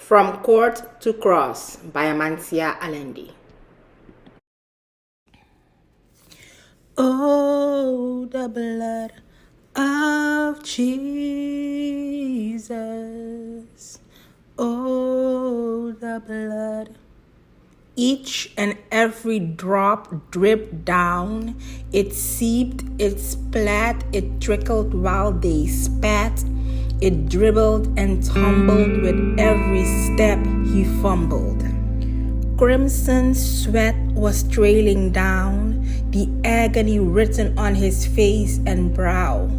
From Court to Cross by Amancia. Oh, the blood of Jesus. Oh, the blood. Each and every drop dripped down. It seeped, it splat, it trickled while they spat. It dribbled and tumbled with every step he fumbled. Crimson sweat was trailing down, the agony written on his face and brow,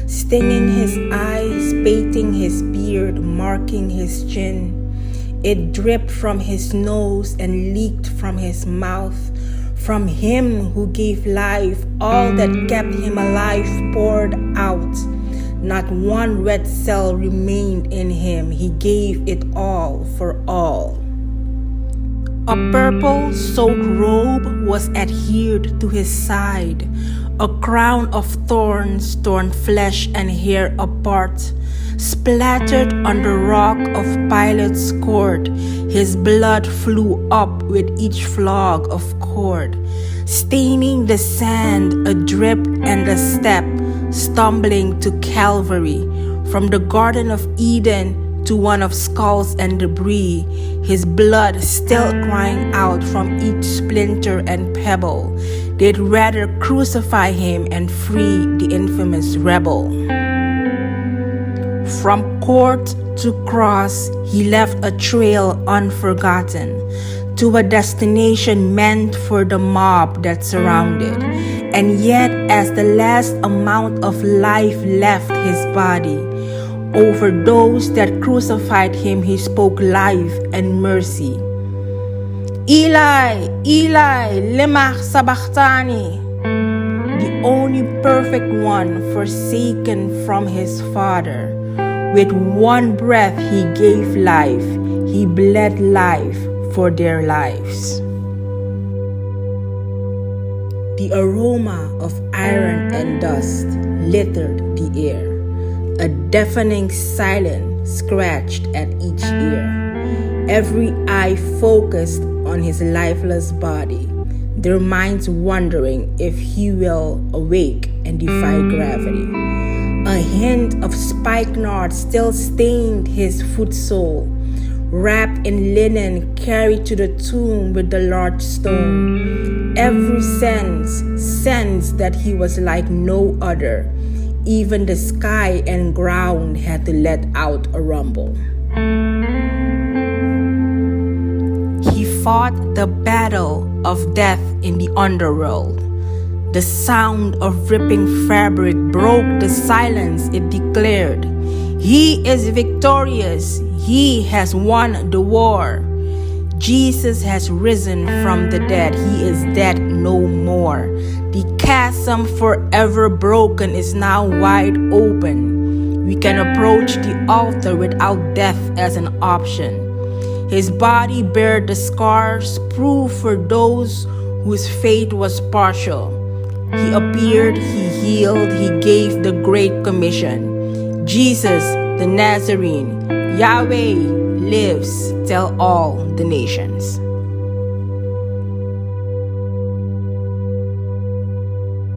stinging his eyes, baiting his beard, marking his chin. It dripped from his nose and leaked from his mouth. From him who gave life, all that kept him alive poured out. Not one red cell remained in him. He gave it all for all. A purple-soaked robe was adhered to his side. A crown of thorns torn flesh and hair apart. Splattered on the rock of Pilate's court, his blood flew up with each flog of cord, staining the sand, a drip and a step, stumbling to Calvary. From the Garden of Eden to one of skulls and debris, his blood still crying out from each splinter and pebble. They'd rather crucify him and free the infamous rebel. From court to cross, he left a trail unforgotten, to a destination meant for the mob that surrounded. And yet, as the last amount of life left his body, over those that crucified him he spoke life and mercy. Eli, Eli, lema sabachthani. The only perfect one forsaken from his Father. With one breath he gave life, he bled life for their lives. The aroma of iron and dust littered the air. A deafening silence scratched at each ear. Every eye focused on his lifeless body, their minds wondering if he will awake and defy gravity. A hint of spikenard still stained his foot sole. Wrapped in linen, carried to the tomb with the large stone. Every sense that he was like no other. Even the sky and ground had to let out a rumble. He fought the battle of death in the underworld. The sound of ripping fabric broke the silence. It declared, "He is victorious. He has won the war. Jesus has risen from the dead. He is dead no more. The chasm forever broken is now wide open. We can approach the altar without death as an option. His body bared the scars, proof for those whose fate was partial. He appeared, he healed, he gave the Great Commission. Jesus, the Nazarene, Yahweh lives, tell all the nations."